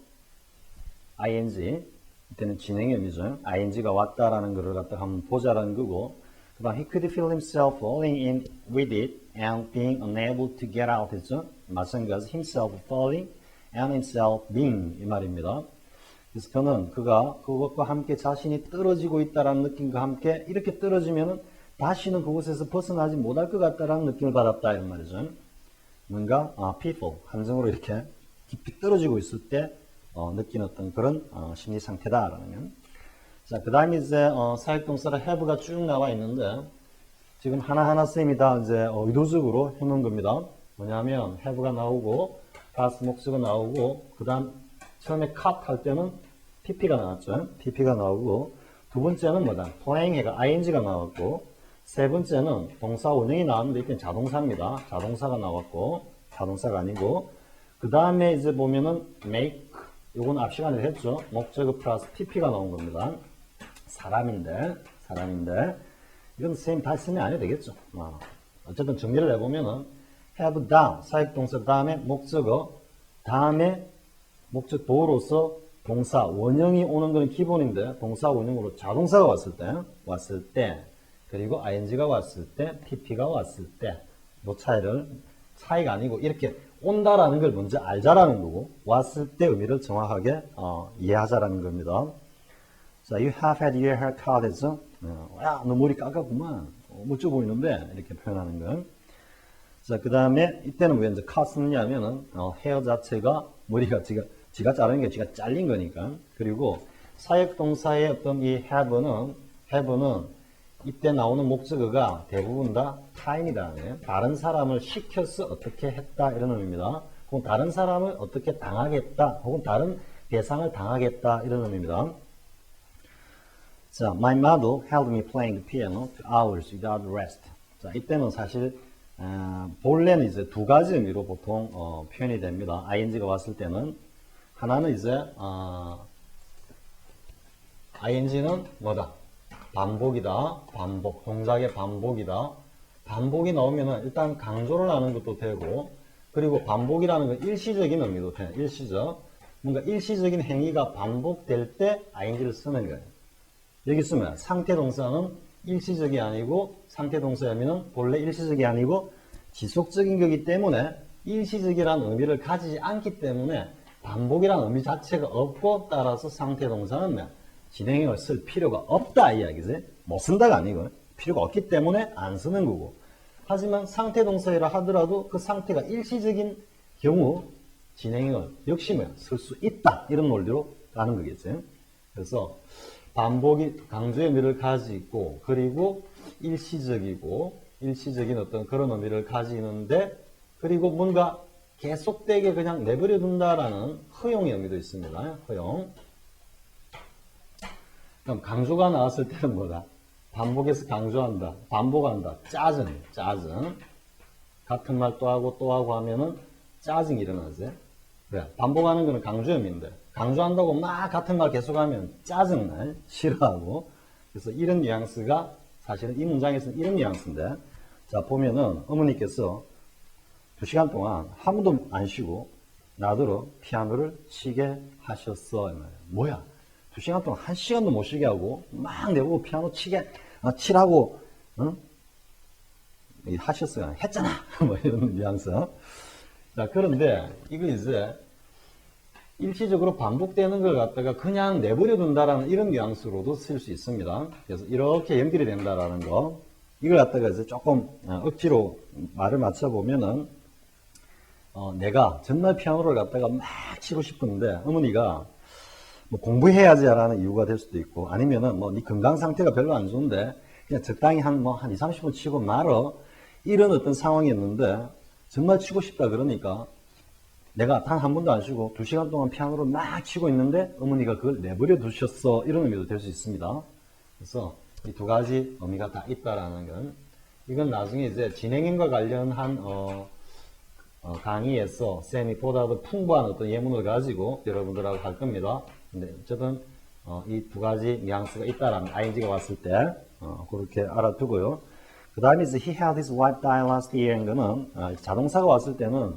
ing, 이때는 진행의 의미죠. ing가 왔다라는 것을 갖다가 한번 보자라는 거고, 그 다음, he could feel himself falling in with it and being unable to get out 했죠. 마찬가지 himself falling and himself being 이 말입니다. 그래서 그는 그것과 함께 자신이 떨어지고 있다라는 느낌과 함께 이렇게 떨어지면은 다시는 그곳에서 벗어나지 못할 것 같다라는 느낌을 받았다 이런 말이죠. 뭔가 people 감정으로 이렇게 깊이 떨어지고 있을 때 느끼는 어떤 그런 심리 상태다라는 면. 자, 그 다음에 이제 사역동사로 have가 쭉 나와 있는데 지금 하나하나 쌤이 다 이제 의도적으로 해놓은 겁니다. 뭐냐면 have가 나오고 past 목적어 나오고 그 다음 처음에 cut 할 때는 pp가 나왔죠. pp가 나오고 두 번째는 playing 해가 ing가 나왔고 세 번째는 동사 원형이 나왔는데 이때 자동사입니다. 자동사가 나왔고 자동사가 아니고 그 다음에 이제 보면은 make 요건 앞 시간에 했죠. 목적어 플러스 pp가 나온 겁니다. 사람인데 이건 선생님 다 쓰면 안 해도 되겠죠. 어쨌든 정리를 해보면은 have 다음 사역동사 다음에 목적어 다음에 목적 보호로서 동사 원형이 오는 건 기본인데 동사 원형으로 자동사가 왔을 때 그리고 ing가 왔을 때 pp가 왔을 때 이 차이가 아니고 이렇게 온다라는 걸 먼저 알자라는 거고 왔을 때 의미를 정확하게 이해하자라는 겁니다. 자, you have had your hair cut 해서 야, 너 머리 깎았구만. 멋져 보이는데 이렇게 표현하는 거. 자, 그 다음에 이때는 왜 이제 cut 쓰느냐면은 헤어 자체가 머리가 지가 자르는 게 지가 잘린 거니까. 그리고 사역동사의 어떤 이 have는 이때 나오는 목적어가 대부분 다 time이다. 다른 사람을 시켜서 어떻게 했다 이런 의미입니다. 혹은 다른 사람을 어떻게 당하겠다 혹은 다른 대상을 당하겠다 이런 의미입니다. 자, my mother held me playing the piano for hours without rest. 자, 이때는 사실 본래는 이제 두 가지 의미로 보통 표현이 됩니다. ing가 왔을 때는 하나는 이제 ing는 뭐다? 반복이다. 반복. 동작의 반복이다. 반복이 나오면은 일단 강조를 하는 것도 되고 그리고 반복이라는 건 일시적인 의미도 돼요. 일시적. 뭔가 일시적인 행위가 반복될 때 ing를 쓰는 거예요. 여기 쓰면 상태 동사는 일시적이 아니고 상태 동사하면은 본래 일시적이 아니고 지속적인 거기 때문에 일시적이라는 의미를 가지지 않기 때문에 반복이라는 의미 자체가 없고 따라서 상태 동사는 진행형을 쓸 필요가 없다 이 이야기지. 못 쓴다가 아니고 필요가 없기 때문에 안 쓰는 거고. 하지만 상태 동사이라 하더라도 그 상태가 일시적인 경우 진행형을 역시 쓸 수 있다 이런 논리로 가는 거겠지. 그래서 반복이 강조의 의미를 가지고 그리고 일시적인 어떤 그런 의미를 가지는데 그리고 뭔가 계속되게 그냥 내버려 둔다라는 허용의 의미도 있습니다. 허용. 그럼 강조가 나왔을 때는 뭐다? 반복해서 강조한다. 반복한다. 짜증. 같은 말 또 하고 하면은 짜증이 일어나지. 그래. 반복하는 거는 강조의 의미인데 강조한다고 막 같은 말 계속하면 짜증나. 싫어하고. 그래서 이런 뉘앙스가 사실은 이 문장에서는 이런 뉘앙스인데 자 보면은 어머니께서 2시간 동안 한 번도 안 쉬고 나더러 피아노를 치게 하셨어. 뭐야? 2시간 동안 1시간도 못 쉬게 하고 막 내보고 피아노 치라고 응? 하셨어요. 했잖아. 뭐 이런 뉘앙스. 자 그런데 이거 이제 일시적으로 반복되는 걸 갖다가 그냥 내버려 둔다라는 이런 뉘앙스로도 쓸 수 있습니다. 그래서 이렇게 연결이 된다라는 거. 이걸 갖다가 이제 조금 억지로 말을 맞춰보면은 내가 정말 피아노를 갖다가 막 치고 싶은데 어머니가 뭐 공부해야지라는 이유가 될 수도 있고 아니면은 뭐 네 건강 상태가 별로 안 좋은데 그냥 적당히 한 2, 30분 치고 말어 이런 어떤 상황이었는데 정말 치고 싶다 그러니까 내가 단 한 번도 안 쉬고 2시간 동안 피아노를 막 치고 있는데 어머니가 그걸 내버려 두셨어 이런 의미도 될 수 있습니다. 그래서 이 두 가지 의미가 다 있다라는 건 이건 나중에 이제 진행인과 관련한 강의에서 쌤이 보다 더 풍부한 어떤 예문을 가지고 여러분들하고 할 겁니다. 근데 어쨌든 이 두 가지 뉘앙스가 있다라는 ing가 왔을 때 그렇게 알아두고요. 그 다음에 이제 he had his wife die last year 인 거는 자동사가 왔을 때는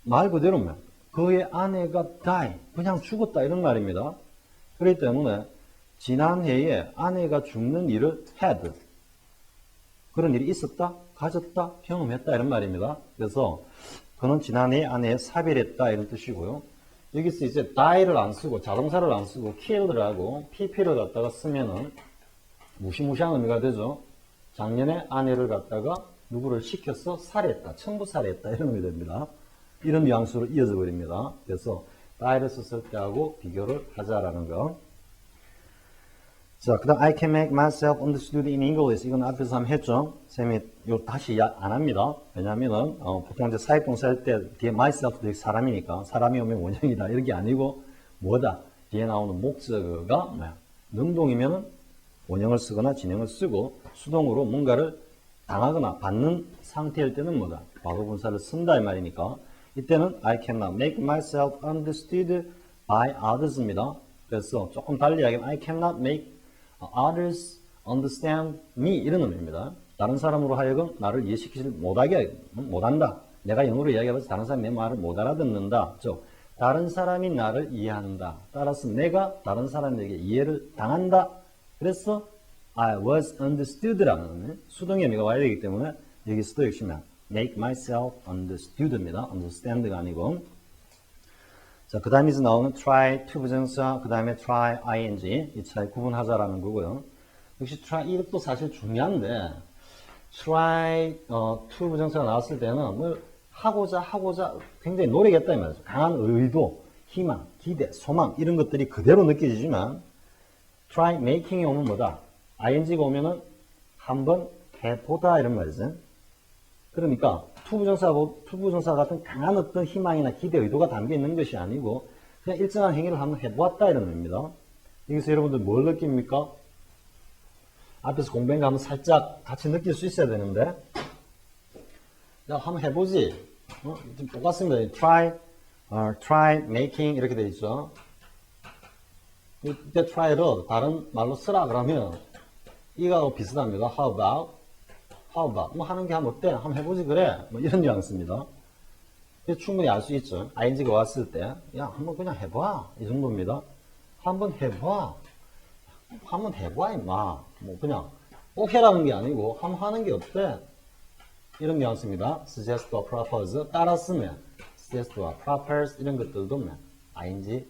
말 그대로면 그의 아내가 die 그냥 죽었다 이런 말입니다. 그렇기 때문에 지난해에 아내가 죽는 일을 had 그런 일이 있었다, 가졌다, 경험했다 이런 말입니다. 그래서 그는 지난해에 아내에 사별했다 이런 뜻이고요. 여기서 이제 die를 안 쓰고 자동사를 안 쓰고 killed를 하고 pp를 갖다가 쓰면은 무시무시한 의미가 되죠. 작년에 아내를 갖다가 누구를 시켜서 살해했다, 천부 살해했다 이런 의미 됩니다. 이런 뉘앙스로 이어져 버립니다. 그래서 die를 썼을 때하고 비교를 하자라는 거. 자, 그 다음 I can make myself understood in English. 이건 앞에서 한번 했죠. 쌤이 요 다시 안 합니다. 왜냐면은 보통 이제 사역동사 할 때 뒤에 myself도 사람이니까 사람이 오면 원형이다 이런 게 아니고 뭐다 뒤에 나오는 목적어가 뭐야 능동이면은 원형을 쓰거나 진형을 쓰고 수동으로 뭔가를 당하거나 받는 상태일 때는 뭐다 과거분사를 쓴다 이 말이니까 이때는 I cannot make myself understood by others입니다. 그래서 조금 달리 이야기하면 I cannot make others understand me 이런 의미입니다. 다른 사람으로 하여금 나를 이해시키지 못한다. 내가 영어로 이야기해서 다른 사람이 내 말을 못 알아듣는다. 즉 다른 사람이 나를 이해한다. 따라서 내가 다른 사람에게 이해를 당한다. 그래서 I was understood라는 수동의 의미가 와야 되기 때문에 여기서도 역시 make myself understood입니다. understand가 아니고 자, 그 다음에 나오는 try to 부정사, 그 다음에 try ing 이 차이 구분하자라는 거고요. 역시 try 이것도 사실 중요한데 try to 부정사가 나왔을 때는 뭘 하고자 굉장히 노력했다 이 말이죠. 강한 의도, 희망, 기대, 소망 이런 것들이 그대로 느껴지지만 try making이 오면 뭐다? ing가 오면은 한번 해보다 이런 말이죠. 그러니까 투부정사 같은 강한 어떤 희망이나 기대, 의도가 담겨 있는 것이 아니고 그냥 일정한 행위를 한번 해보았다 이런 의미입니다. 여기서 여러분들 뭘 느낍니까? 앞에서 공부한 거 한번 살짝 같이 느낄 수 있어야 되는데 야 한번 해보지. 좀 똑같습니다. try, making 이렇게 돼 있죠. 이때 try를 다른 말로 쓰라 그러면 이거하고 비슷합니다. How about? 뭐 하는 게 한번 어때? 한번 해보지 그래? 뭐 이런 뉘앙스입니다. 충분히 알 수 있죠. ing가 왔을 때, 야, 한번 그냥 해봐. 이 정도입니다. 한번 해봐. 한번 해봐, 임마. 뭐, 그냥, 꼭 해라는 게 아니고, 한번 하는 게 어때? 이런 뉘앙스입니다. suggest와 propose. 따라 쓰면, suggest와 propose, 이런 것들도 ing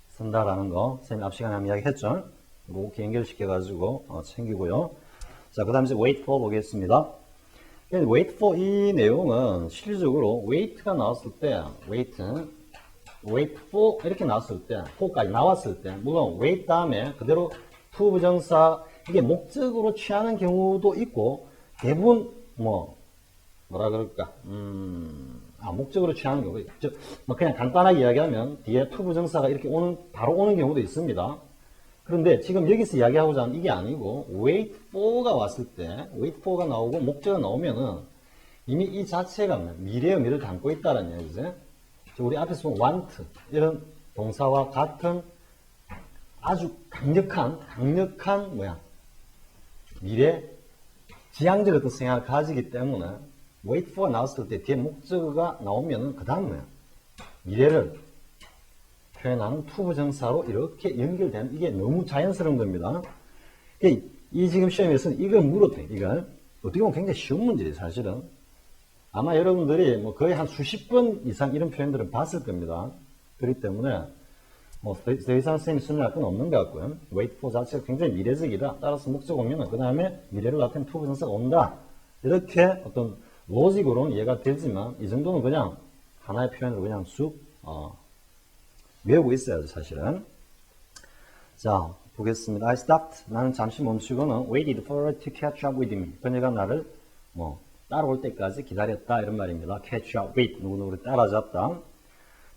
쓴다라는 거, 선생님 앞 시간에 한번 이야기 했죠. 이렇게 연결시켜가지고, 챙기고요. 자, 그 다음에 이제 wait for 보겠습니다. wait for 이 내용은 실질적으로 wait가 나왔을 때, wait for 이렇게 나왔을 때, for까지 나왔을 때, 물론 wait 다음에 그대로 to 부정사, 이게 목적으로 취하는 경우도 있고, 대부분, 뭐라 그럴까, 목적으로 취하는 경우, 뭐 그냥 간단하게 이야기하면 뒤에 to 부정사가 이렇게 바로 오는 경우도 있습니다. 그런데 지금 여기서 이야기하고자 하는 이게 아니고 wait for가 왔을 때 wait for가 나오고 목적어가 나오면은 이미 이 자체가 미래의 의미를 담고 있다는 얘기죠. 우리 앞에서 본 want 이런 동사와 같은 아주 강력한 미래 지향적 어떤 생각을 가지기 때문에 wait for가 나왔을 때 뒤에 목적어가 나오면은 그 다음에 미래를 표현하는 to 부정사로 이렇게 연결되는 이게 너무 자연스러운 겁니다. 이 지금 시험에서는 이걸 물어도 돼. 이걸 어떻게 보면 굉장히 쉬운 문제예요, 사실은. 아마 여러분들이 뭐 거의 한 수십 번 이상 이런 표현들을 봤을 겁니다. 그렇기 때문에 뭐 더 이상 선생님이 설명할 건 없는 것 같고요. wait for 자체가 굉장히 미래적이다. 따라서 목적 오면 그 다음에 미래를 나타내는 to 부정사가 온다. 이렇게 어떤 로직으로는 이해가 되지만 이 정도는 그냥 하나의 표현으로 그냥 쑥 외우고 있어야죠, 사실은. 자, 보겠습니다. I stopped. 나는 잠시 멈추고는 waited for her to catch up with me. 그녀가 나를 따라올 때까지 기다렸다 이런 말입니다. catch up with 누구누구를 따라잡다.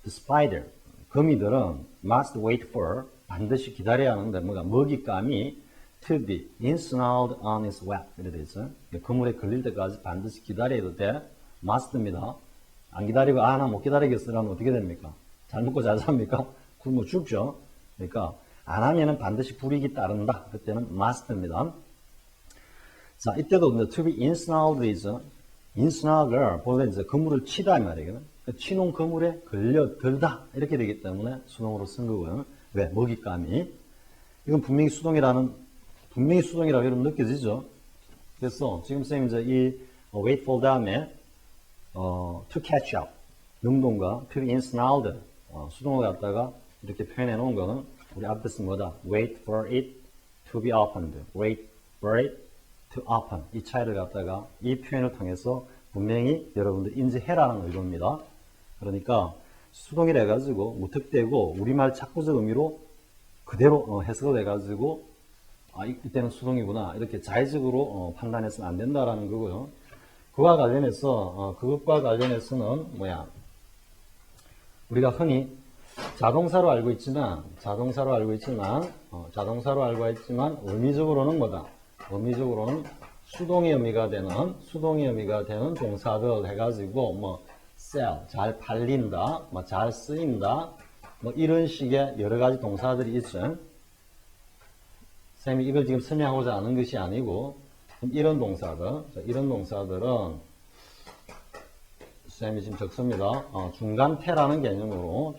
The spider. 거미들은 must wait for 반드시 기다려야 하는데 먹잇감이 to be ensnared on its web 이렇게 되어 있어요. 그물에 걸릴 때까지 반드시 기다려도 돼. must입니다. 안 기다리고 나 못 기다리겠어 라면 어떻게 됩니까? 잘 먹고 잘 삽니까? 굶어 죽죠. 그러니까 안 하면은 반드시 불이익이 따른다. 그때는 must입니다. 자, 이때도 to be ensnared is ensnare를 본래 이제 그물을 치다 이 말이에요. 치놓은 그물에 걸려들다 이렇게 되기 때문에 수동으로 쓴 거고요. 왜? 먹잇감이. 이건 분명히 수동이라고 여러분 느껴지죠? 그래서 지금 쌤이 이제 이 wait for 다음에 to catch up 능동과 to be ensnared 수동을 갖다가 이렇게 표현해 놓은 거는 우리 앞에서 뭐다? wait for it to be opened. wait for it to open. 이 차이를 갖다가 이 표현을 통해서 분명히 여러분들 인지해라는 의도입니다. 그러니까 수동이라 해가지고 무턱대고 우리말 착구적 의미로 그대로 해석을 해가지고 이때는 수동이구나 이렇게 자의적으로 판단해서는 안 된다라는 거고요. 그것과 관련해서는 우리가 흔히 자동사로 알고 있지만 의미적으로는 뭐다? 의미적으로는 수동의 의미가 되는 동사들 해가지고 sell 잘 팔린다, 잘 쓰인다, 이런 식의 여러 가지 동사들이 있죠. 선생님이 이걸 지금 설명하고자 하는 것이 아니고 이런 동사들은 쌤이 지금 적습니다. 중간태라는 개념으로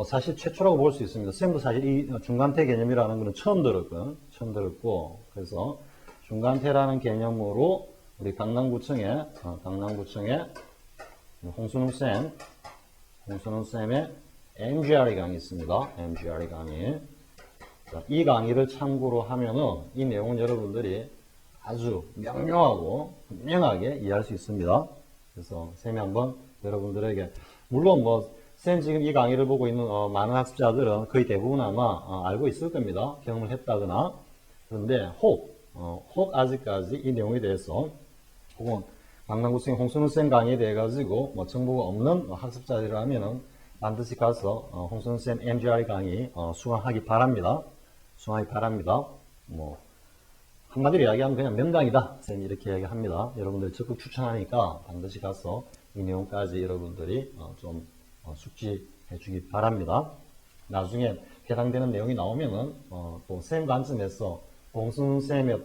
사실 최초라고 볼 수 있습니다. 쌤도 사실 이 중간태 개념이라는 거는 처음 들었고 그래서 중간태라는 개념으로 우리 강남구청에 홍순웅 쌤의 MGRE 강의 있습니다. MGRE 강의. 자, 이 강의를 참고로 하면은 이 내용은 여러분들이 아주 명료하고 분명하게 이해할 수 있습니다. 그래서 쌤이 한번 여러분들에게 물론 쌤 지금 이 강의를 보고 있는 많은 학습자들은 거의 대부분 아마 알고 있을 겁니다. 경험을 했다거나. 그런데 혹 아직까지 이 내용에 대해서 혹은 강남구청 홍순우 쌤 강의에 대해 가지고 정보가 없는 학습자들이라면은 반드시 가서 홍순우 쌤 MGR 강의 수강하기 바랍니다. 한마디로 이야기하면 그냥 명강이다. 쌤이 이렇게 이야기합니다. 여러분들 적극 추천하니까 반드시 가서 이 내용까지 여러분들이 좀 숙지해 주기 바랍니다. 나중에 해당되는 내용이 나오면은 또 쌤 관점에서 홍순우 쌤의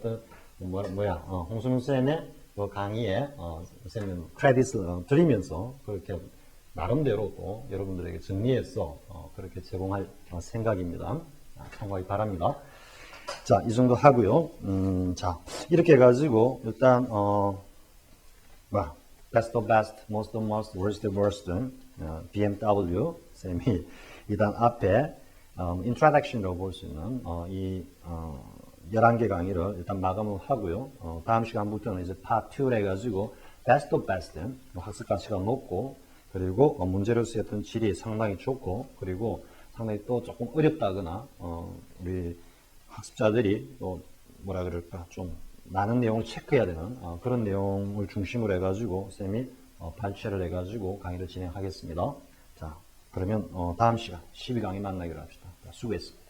홍순우 쌤의 그 강의에 선생님 크레딧을 드리면서 그렇게 나름대로 또 여러분들에게 정리해서 그렇게 제공할 생각입니다. 참고하기 바랍니다. 자, 이 정도 하고요. 자, 이렇게 해가지고 일단 best of best, most of most, worst of worst, BMW 쌤이 일단 앞에 introduction으로 볼 수 있는 이 11개 강의를 일단 마감을 하고요. 다음 시간부터는 이제 part 2를 해가지고 best of best, 학습 가치가 높고 그리고 문제를 쓰였던 질이 상당히 좋고 그리고 상당히 또 조금 어렵다거나 우리 학습자들이 또 뭐라 그럴까 좀 많은 내용을 체크해야 되는 그런 내용을 중심으로 해가지고 쌤이 발췌를 해가지고 강의를 진행하겠습니다. 자, 그러면 다음 시간 12강의 만나기로 합시다. 수고했습니다.